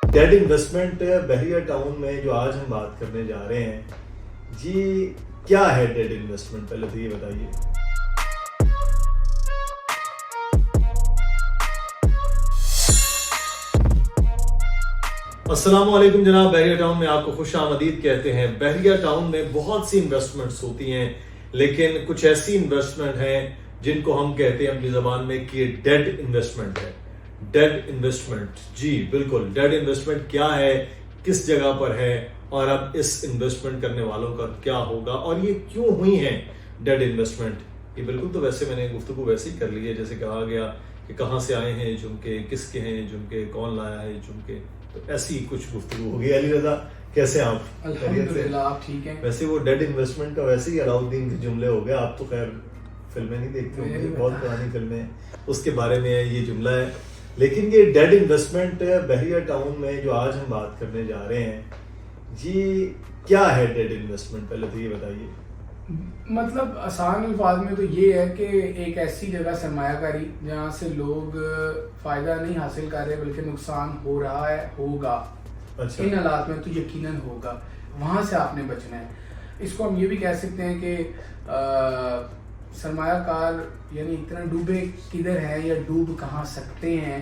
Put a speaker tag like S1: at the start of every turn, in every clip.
S1: Dead investment बहरिया town में जो आज हम बात करने जा रहे हैं जी, क्या है डेड इन्वेस्टमेंट, पहले तो ये बताइए। अस्सलाम वालेकुम जनाब, बहरिया टाउन में आपको खुश आमदीद कहते हैं। बहरिया टाउन में बहुत सी इन्वेस्टमेंट्स होती हैं, लेकिन कुछ ऐसी इन्वेस्टमेंट हैं जिनको हम कहते हैं अपनी जबान में कि डेड इन्वेस्टमेंट है। डेड इन्वेस्टमेंट, जी बिल्कुल, डेड इन्वेस्टमेंट क्या है, किस जगह पर है और अब इस इन्वेस्टमेंट करने वालों का क्या होगा और ये क्यों हुई है डेड इन्वेस्टमेंट। ये बिल्कुल, तो वैसे मैंने गुफ्तगू वैसे ही कर ली है जैसे कहा गया कि कहाँ से आए हैं झुमके, किसके हैं झुमके, कौन लाया है झुमके, तो ऐसी कुछ गुफ्तगू होगी। अली रजा, कैसे आप?
S2: अल्हम्दुलिल्लाह, आप ठीक हैं।
S1: वैसे वो डेड इन्वेस्टमेंट का वैसे ही अलाउद्दीन के जुमले हो गए। आप तो खैर फिल्में नहीं देखते होंगे, बहुत पुरानी फिल्में, उसके बारे में ये जुमला है। लेकिन ये डेड इन्वेस्टमेंट बहरिया टाउन में जो आज हम बात करने जा रहे हैं जी, क्या है डेड इन्वेस्टमेंट, पहले तो ये बताइए।
S2: मतलब आसान अल्फाज में तो ये है कि एक ऐसी जगह सरमायाकारी जहाँ से लोग फायदा नहीं हासिल कर रहे बल्कि नुकसान हो रहा है, होगा।
S1: अच्छा।
S2: इन हालात में तो यकीनन होगा, वहाँ से आपने बचना है। इसको हम ये भी कह सकते हैं कि सरमायाकार यानी इतना डूबे किधर है या डूब कहाँ सकते हैं।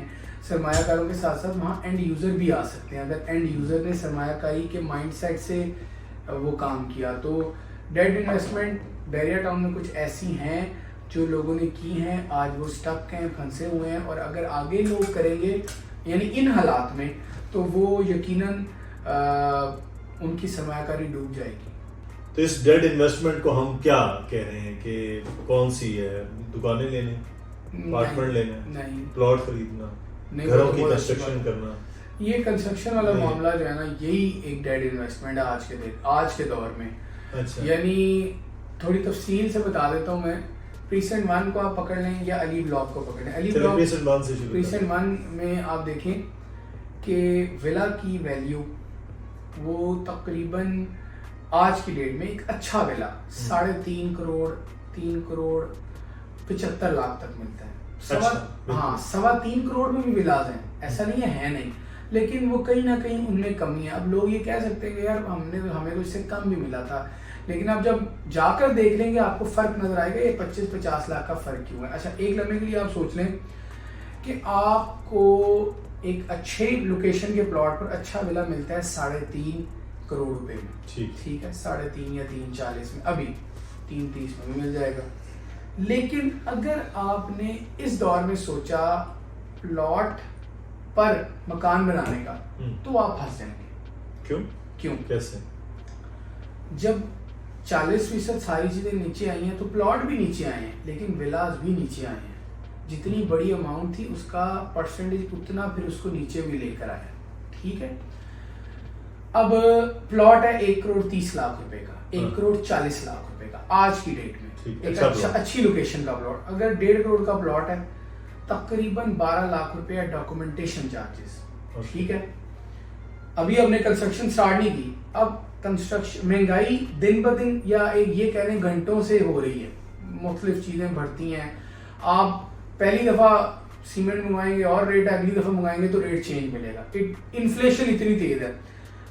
S2: सरमायाकारों के साथ साथ वहाँ एंड यूज़र भी आ सकते हैं। अगर एंड यूज़र ने सरमायाकारी के माइंडसेट से वो काम किया तो डेड इन्वेस्टमेंट बहरिया टाउन में कुछ ऐसी हैं जो लोगों ने की हैं, आज वो स्टक हैं, फंसे हुए हैं, और अगर आगे लोग करेंगे यानी इन हालात में तो वो यकीनन उनकी सरमायाकारी डूब जाएगी।
S1: तो इस डेड इन्वेस्टमेंट को हम क्या कह रहे हैं कि कौन सी है? दुकानें लेने, अपार्टमेंट लेने,
S2: नहीं,
S1: प्लॉट खरीदना,
S2: नहीं,
S1: घरों की कंस्ट्रक्शन करना।
S2: ये कंस्ट्रक्शन वाला मामला जो है ना, यही एक डेड इन्वेस्टमेंट है आज के दौर में।
S1: अच्छा।
S2: यानी थोड़ी तफसील से बता देता हूँ मैं। प्रीसेंट 1 को आप पकड़ लें या अली ब्लॉक को पकड़ लें। अली ब्लॉक प्रीसेंट 1 में आप देखें कि विला की वैल्यू वो तकरीबन आज की डेट में एक अच्छा विला 3.5 करोड़ 3 करोड़ 75 लाख तक मिलता है।
S1: अच्छा,
S2: 3.25 करोड़ में भी विलाज हैं, ऐसा नहीं है नहीं, लेकिन वो कहीं ना कहीं उनमें कमी है। अब लोग ये कह सकते हैं कि यार हमें तो इससे कम भी मिला था, लेकिन अब जब जाकर देख लेंगे आपको फर्क नजर आएगा। ये 25-50 लाख का फर्क क्यों है? अच्छा, एक लम्हे के लिए आप सोच लें कि आपको एक अच्छे लोकेशन के प्लॉट पर अच्छा विला मिलता है 3.5 करोड़ रुपए में। ठीक है, 3.5 या 3.40 में, अभी 3.30 में भी मिल जाएगा। लेकिन अगर आपने इस दौर में सोचा प्लॉट पर मकान बनाने का, तो आप फंस जाएंगे। क्यों?
S1: कैसे?
S2: जब 40% सारी चीजें नीचे आई हैं तो प्लॉट भी नीचे आए हैं, लेकिन विलास भी नीचे आए हैं। जितनी बड़ी अमाउंट थी उसका परसेंटेज उतना फिर उसको नीचे भी लेकर आया। ठीक है, अब प्लॉट है 1 करोड़ 30 लाख रुपए का, 1 करोड़ 40 लाख रुपए का आज की डेट में, एक अच्छी लोकेशन का प्लॉट। अगर 1.5 करोड़ का प्लॉट है, तकरीबन 12 लाख रुपया डॉक्यूमेंटेशन चार्जेस। ठीक है, अभी हमने कंस्ट्रक्शन स्टार्ट नहीं की। अब कंस्ट्रक्शन महंगाई दिन ब दिन या ये कह रहे हैं घंटों से हो रही है, मुख्तलिफ चीजें बढ़ती हैं। आप पहली दफा सीमेंट मंगवाएंगे और रेट अगली दफा मंगाएंगे तो रेट चेंज मिलेगा। इन्फ्लेशन इतनी तेज है।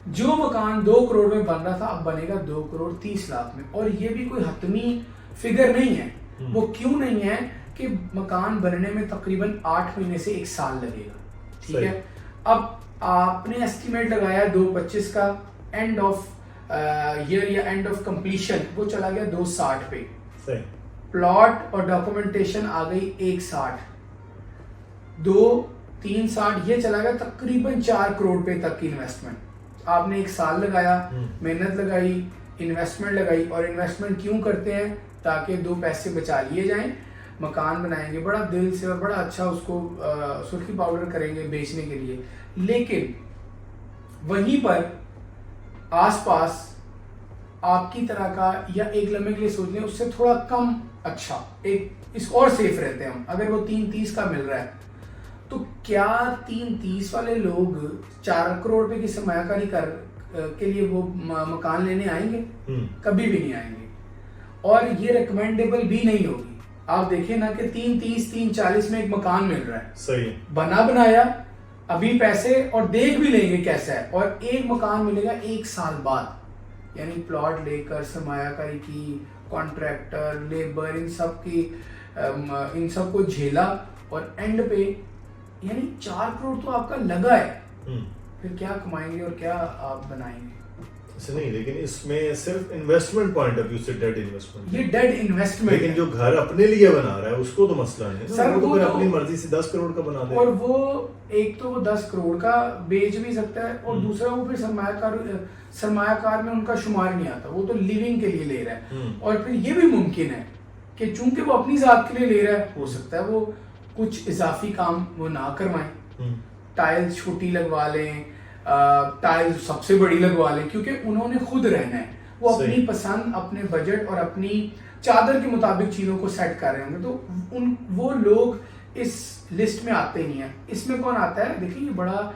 S2: जो मकान 2 करोड़ में बन रहा था अब बनेगा 2 करोड़ 30 लाख में, और ये भी कोई हतमी फिगर नहीं है। वो क्यों नहीं है कि मकान बनने में तकरीबन 8 महीने से 1 साल लगेगा। ठीक है, अब आपने एस्टिमेट लगाया 2.25 का, एंड ऑफ ईयर या एंड ऑफ कंप्लीशन वो चला गया 2.60 पे। प्लॉट और डॉक्यूमेंटेशन आ गई 1.60, 2-3.60, ये चला गया तकरीबन 4 करोड़ पे तक की इन्वेस्टमेंट। आपने 1 साल लगाया, मेहनत लगाई, इन्वेस्टमेंट लगाई। और इन्वेस्टमेंट क्यों करते हैं? ताकि 2 पैसे बचा लिए जाएं, मकान बनाएंगे बड़ा दिल से और बड़ा अच्छा, उसको सुर्खी पाउडर करेंगे बेचने के लिए। लेकिन वहीं पर आसपास आपकी तरह का या एक लम्हे के लिए सोच लें उससे थोड़ा कम अच्छा एक इस और सेफ रहते हैं हम। अगर वो 3.30 का मिल रहा है तो क्या 3.30 वाले लोग 4 करोड़ रुपए की सरमायाकारी के लिए वो मकान लेने आएंगे? कभी भी नहीं आएंगे, और ये रिकमेंडेबल भी नहीं होगी। आप देखिए ना कि 330 340 में एक मकान मिल रहा है,
S1: सही है,
S2: बना बनाया, अभी पैसे और देख भी लेंगे कैसा है, और एक मकान मिलेगा 1 साल बाद। यानी प्लॉट लेकर सरमायाकारी की, कॉन्ट्रैक्टर, लेबर, इन सब को झेला और एंड पे यानी 4 करोड़ तो आपका लगा है, फिर क्या कमाएंगे और क्या आप बनाएंगे?
S1: ऐसे नहीं, लेकिन इसमें सिर्फ इन्वेस्टमेंट पॉइंट ऑफ व्यू से डेड इन्वेस्टमेंट,
S2: ये डेड इन्वेस्टमेंट
S1: लेकिन जो घर अपने लिए बना रहा है उसको तो मसला नहीं है,
S2: सर,
S1: वो तो फिर
S2: वो
S1: अपनी मर्जी से 10 करोड़ का बना दे।
S2: और वो एक तो वो 10 करोड़ का बेच भी सकता है, और दूसरा वो फिर सरमायाकार में उनका शुमार नहीं आता, वो तो लिविंग के लिए ले रहा है। और फिर ये भी मुमकिन है कि चूंकि वो अपनी जात के लिए ले रहा है, हो सकता है वो कुछ इजाफी काम वो ना करवाएं, टाइल्स छोटी लगवा लें, टाइल्स सबसे बड़ी लगवा लें, क्योंकि उन्होंने खुद रहना है, वो अपनी पसंद, अपने बजट और अपनी चादर के मुताबिक चीजों को सेट कर रहे होंगे, तो वो लोग इस लिस्ट में आते ही नहीं है। इसमें कौन आता है? देखिए, ये बहुत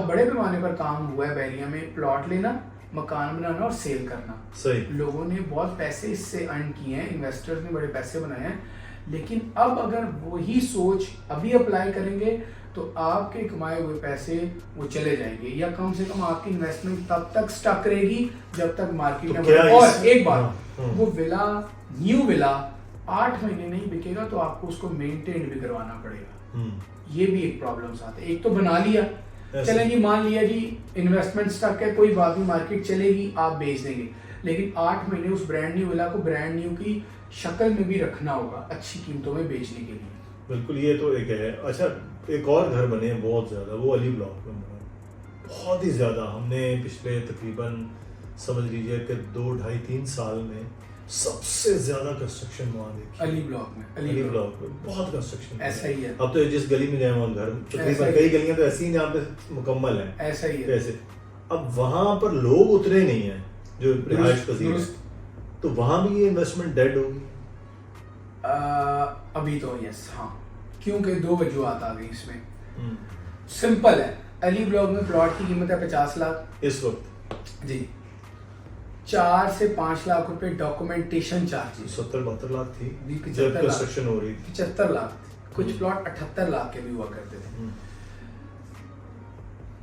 S2: बड़े पैमाने पर काम हुआ है बहरिया में, प्लॉट लेना, मकान बनाना और सेल करना।
S1: सही,
S2: लोगों ने बहुत पैसे इससे अर्न किए हैं, इन्वेस्टर्स ने बड़े पैसे बनाए हैं, लेकिन अब अगर वही सोच अभी अप्लाई करेंगे तो आपके कमाए हुए पैसे वो चले जाएंगे, या कम से कम आपकी इन्वेस्टमेंट तब तक स्टक रहेगी जब तक मार्केट में और एक बात, वो विला, न्यू विला 8 महीने नहीं बिकेगा तो आपको उसको मेंटेन भी करवाना पड़ेगा। ये भी एक प्रॉब्लम आते हैं। एक तो बना लिया, चलेगी, मान लिया जी इन्वेस्टमेंट स्टक है, कोई बात नहीं, मार्केट चलेगी, आप बेच देंगे, लेकिन 8 महीने उस ब्रांड न्यू विला को ब्रांड न्यू की शक्ल में भी रखना होगा अच्छी कीमतों में बेचने के लिए। बिल्कुल,
S1: ये तो एक है। अच्छा, एक और घर बने हैं बहुत ज्यादा, वो अली ब्लॉक में बना, बहुत ही ज्यादा। हमने पिछले तकरीबन समझ लीजिए कि 2, 2.5, 3 साल में सबसे ज्यादा कंस्ट्रक्शन वहाँ देखी
S2: अली ब्लॉक में।
S1: अली ब्लॉक में बहुत कंस्ट्रक्शन
S2: ऐसा ही है।
S1: अब तो जिस गली में जाए वहाँ घर तकरीबन, कई गलियां तो ऐसी ही जहाँ पे मुकम्मल है,
S2: ऐसा ही है।
S1: ऐसे अब वहां पर लोग उतरे नहीं है जो रिहाइश पजीर है, तो वहां भी ये इन्वेस्टमेंट डेड होगी।
S2: अभी तो यस, हाँ, क्योंकि 2 वजूहत आ गई इसमें। सिंपल है, अली ब्लॉक में प्लॉट की कीमत है 50 लाख
S1: इस वक्त
S2: जी, 4 से 5 लाख रुपए डॉक्यूमेंटेशन चार्जेस,
S1: 70-72 लाख थी
S2: जब
S1: कंस्ट्रक्शन हो रही थी,
S2: 75 लाख, कुछ प्लॉट 78 लाख के भी हुआ करते थे।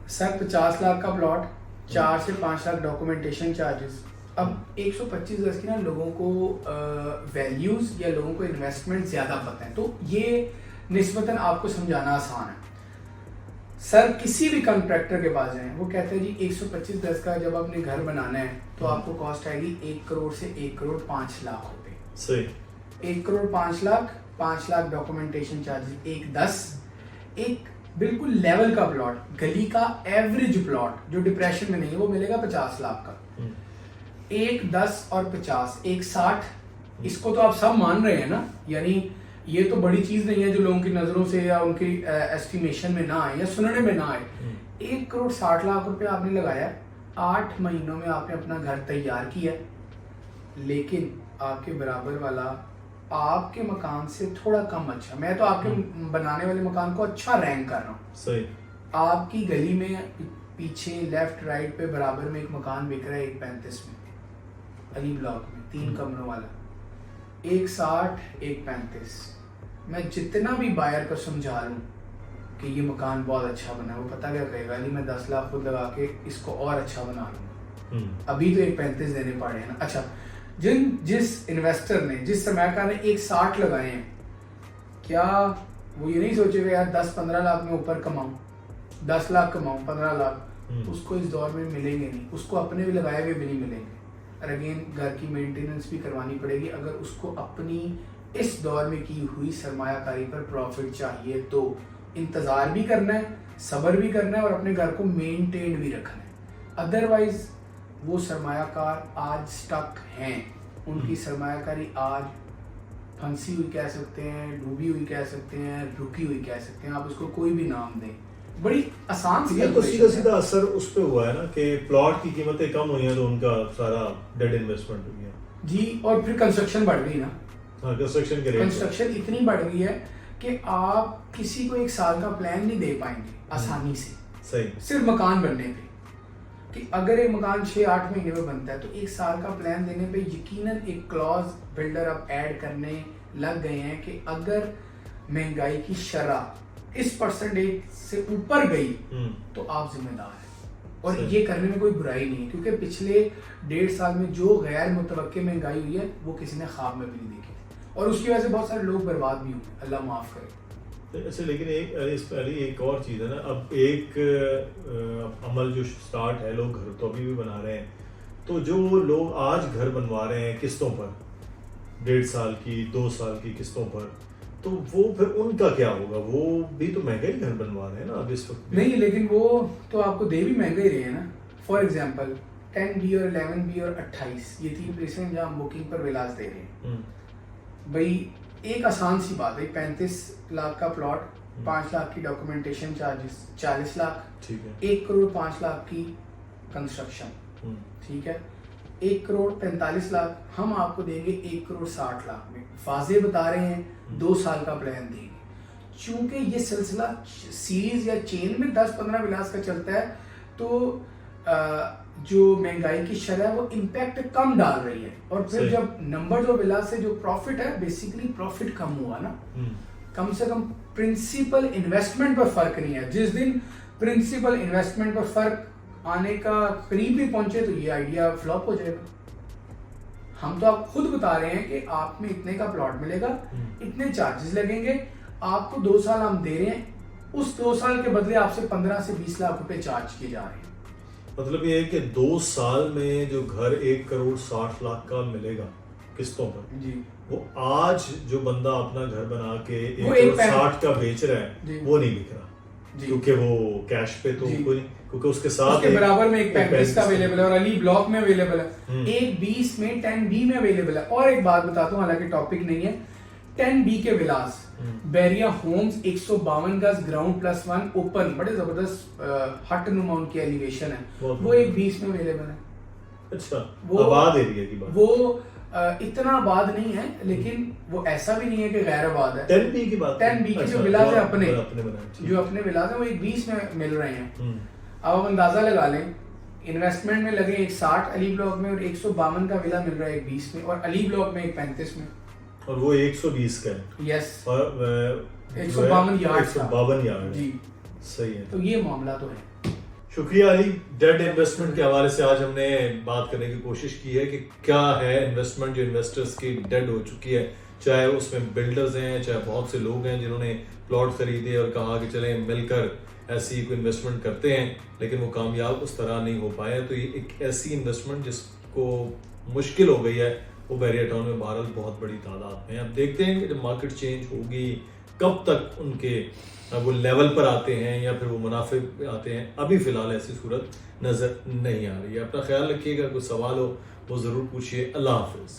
S2: सर 50 लाख का प्लॉट, 4 से 5 लाख डॉक्यूमेंटेशन चार्जेस। अब 125 गज की ना लोगों को वैल्यूज या लोगों को इन्वेस्टमेंट ज्यादा पता है, तो ये निस्बतन आपको समझाना आसान है। सर किसी भी कॉन्ट्रैक्टर के पास जाएं, वो कहते हैं जी 125 गज का जब आपने घर बनाना है तो आपको कॉस्ट आएगी 1 करोड़ से 1 करोड़ 5 लाख रुपए।
S1: सही,
S2: 1 करोड़ 5 लाख, 5 लाख डॉक्यूमेंटेशन चार्जेस, 1-10। एक बिल्कुल लेवल का प्लॉट, गली का एवरेज प्लॉट जो डिप्रेशन में नहीं है, वो मिलेगा 50 लाख का। 1-10 और 50, 1-60, इसको तो आप सब मान रहे हैं ना, यानी ये तो बड़ी चीज नहीं है जो लोगों की नजरों से या उनकी एस्टिमेशन में ना आए या सुनने में ना आए। 1 करोड़ 60 लाख रुपए आपने लगाया, 8 महीनों में आपने अपना घर तैयार किया, लेकिन आपके बराबर वाला आपके मकान से थोड़ा कम अच्छा, मैं तो आपके बनाने वाले मकान को अच्छा रैंक कर रहा हूँ,
S1: सही,
S2: आपकी गली में पीछे लेफ्ट राइट पे बराबर में एक मकान बिक रहा है 1.35 में, अली ब्लॉक में 3 कमरों वाला, 1.60, 1.35। मैं जितना भी बायर को समझा लूं कि ये मकान बहुत अच्छा बना है, वो पता क्या कहेगा, अली मैं 10 लाख खुद लगा के इसको और अच्छा बना लूंगा। अभी तो 1.35 देने पड़े हैं ना। अच्छा, जिस इन्वेस्टर ने, जिस सरमायाकार ने 1.60 लगाए हैं, क्या वो ये नहीं सोचेगा यार 10-15 लाख में ऊपर कमाऊं, 10 लाख कमाऊं, 15 लाख, उसको इस दौर में मिलेंगे नहीं, उसको अपने भी लगाए हुए भी नहीं मिलेंगे। और अगेन घर की मेंटेनेंस भी करवानी पड़ेगी अगर उसको अपनी इस दौर में की हुई सरमायाकारी पर प्रॉफिट चाहिए, तो इंतजार भी करना है, सब्र भी करना है और अपने घर को मेंटेन भी रखना है। अदरवाइज वो सरमायाकार आज स्टक हैं, उनकी सरमायाकारी आज फंसी हुई कह सकते हैं, डूबी हुई कह सकते हैं, रुकी हुई कह सकते हैं, आप उसको कोई भी नाम दें, बड़ी आसान सी
S1: तो सीधा असर उस पे हुआ है ना कि प्लॉट की कीमतें कम हुई हैं तो उनका सारा डेड इन्वेस्टमेंट हो गया जी।
S2: और फिर कंस्ट्रक्शन बढ़ गई ना,
S1: हाँ, कंस्ट्रक्शन
S2: इतनी बढ़ गई है कि आप किसी को 1 साल का प्लान नहीं दे पाएंगे आसानी से,
S1: सही,
S2: सिर्फ मकान बनने पे। कि अगर एक मकान 6-8 महीने में बनता है तो 1 साल का प्लान देने पे यकीनन एक क्लॉज बिल्डर अब ऐड करने लग गए हैं कि अगर महंगाई की शरह इस परसेंटेज से ऊपर गई तो आप जिम्मेदार हैं। और
S1: सही।
S2: ये करने में कोई बुराई नहीं है, क्योंकि पिछले 1.5 साल में जो गैर मुतवक्के महंगाई हुई है वो किसी ने ख्वाब में भी नहीं देखी थी, और उसकी वजह से बहुत सारे लोग बर्बाद भी हुए, अल्लाह माफ करे।
S1: अच्छा, लेकिन इस पहले एक और चीज़ है ना, अब एक अमल जो स्टार्ट है, लोग घर तो अभी भी बना रहे हैं, तो जो लोग आज घर बनवा रहे हैं किस्तों पर, 1.5 साल की 2 साल की किस्तों पर, तो वो फिर उनका क्या होगा? वो भी तो महंगा ही घर बनवा रहे हैं ना अब इस वक्त भी।
S2: नहीं, लेकिन वो तो आपको दे भी महंगा ही रहे हैं ना। फॉर एग्जाम्पल 10B और 11B और 28, ये 3 प्लेसें जहाँ हम बुकिंग पर विलास दे रहे हैं। भाई एक आसान सी बात है, 35 लाख का प्लॉट, 5 लाख की डॉक्यूमेंटेशन चार्जेस, 40 लाख,
S1: ठीक है,
S2: 1 करोड़ 5 लाख की कंस्ट्रक्शन, ठीक है, 1 करोड़ 45 लाख हम आपको देंगे 1 करोड़ 60 लाख में। वाजे बता रहे हैं 2 साल का प्लान देंगे। चूंकि ये सिलसिला सीरीज या चेन में 10-15 विलास का चलता है, तो जो महंगाई की शरह है वो इम्पैक्ट कम डाल रही है, और फिर
S1: सही।
S2: जब नंबर जो विलास से जो प्रॉफिट है, बेसिकली प्रॉफिट कम हुआ ना, कम से कम प्रिंसिपल इन्वेस्टमेंट पर फर्क नहीं है। जिस दिन प्रिंसिपल इन्वेस्टमेंट पर फर्क आने का करीब भी पहुंचे तो ये आइडिया फ्लॉप हो जाएगा। हम तो आप खुद बता रहे हैं कि आप में इतने का प्लॉट मिलेगा, इतने चार्जेस लगेंगे, आपको 2 साल हम दे रहे हैं, उस 2 साल के बदले आपसे 15 से 20 लाख रुपए चार्ज किए जा रहे हैं।
S1: मतलब ये है कि 2 साल में जो घर 1 करोड़ 60 लाख का मिलेगा किस्तों पर
S2: जी,
S1: वो आज जो बंदा अपना घर बना के
S2: वो
S1: 1
S2: एक
S1: करोड़ 60 का बेच रहा
S2: जी।
S1: है, वो नहीं बिक रहा,
S2: जी।
S1: क्योंकि वो कैश पे तो
S2: जी।
S1: कोई नहीं, क्योंकि उसके साथ
S2: उसके बराबर में एक 35 का
S1: 35
S2: अवेलेबल है, और अली ब्लॉक में अवेलेबल है, एक 20 में 10B में अवेलेबल है। और एक बात बताता हूँ, हालांकि टॉपिक नहीं है, 10B के विलास बैरिया होम्स 152 गज ग्राउंड +1 ओपन, बड़े जबरदस्त हट नुमा उनकी एलिवेशन है, वो एक 20 में अवेलेबल है।
S1: अच्छा,
S2: वो
S1: आबाद एरिया की बात,
S2: वो इतना आबाद नहीं है, लेकिन वो ऐसा भी नहीं है कि गैर आबाद है।
S1: 10B की बात,
S2: 10B के
S1: अच्छा,
S2: जो विलास है
S1: अपने
S2: अपने
S1: बनाए, ठीक।
S2: जो अपने विलास है वो एक 20 में मिल रहे हैं।
S1: हम्म।
S2: अब आप अंदाजा लगा लें, इन्वेस्टमेंट में लगे एक 60 अली ब्लॉक में, और 152 का विला मिल रहा है एक 20 में, और अली ब्लॉक में एक 35 में,
S1: और वो 120 का है,
S2: यस,
S1: और
S2: 152 यार्ड
S1: 152 यार्ड
S2: जी।
S1: सही है।
S2: तो ये मामला तो है।
S1: शुक्रिया अली। डेट इन्वेस्टमेंट के हवाले से आज हमने बात करने की कोशिश की है कि क्या है इन्वेस्टमेंट जो इन्वेस्टर्स की डेड हो चुकी है, चाहे उसमें बिल्डर्स हैं, चाहे बहुत से लोग हैं जिन्होंने प्लॉट खरीदे और कहा कि चलें मिलकर ऐसी कोई इन्वेस्टमेंट करते हैं, लेकिन वो कामयाब उस तरह नहीं हो पाए। तो ये एक ऐसी इन्वेस्टमेंट जिसको मुश्किल हो गई है, वो बैरिया टाउन में बहरहाल बहुत बड़ी तादाद में। अब देखते हैं कि जब मार्केट चेंज होगी कब तक उनके वो लेवल पर आते हैं या फिर वो मुनाफे पे आते हैं। अभी फिलहाल ऐसी सूरत नजर नहीं आ रही है। अपना ख्याल रखिएगा, कोई सवाल हो वो जरूर पूछिए। अल्लाह हाफिज।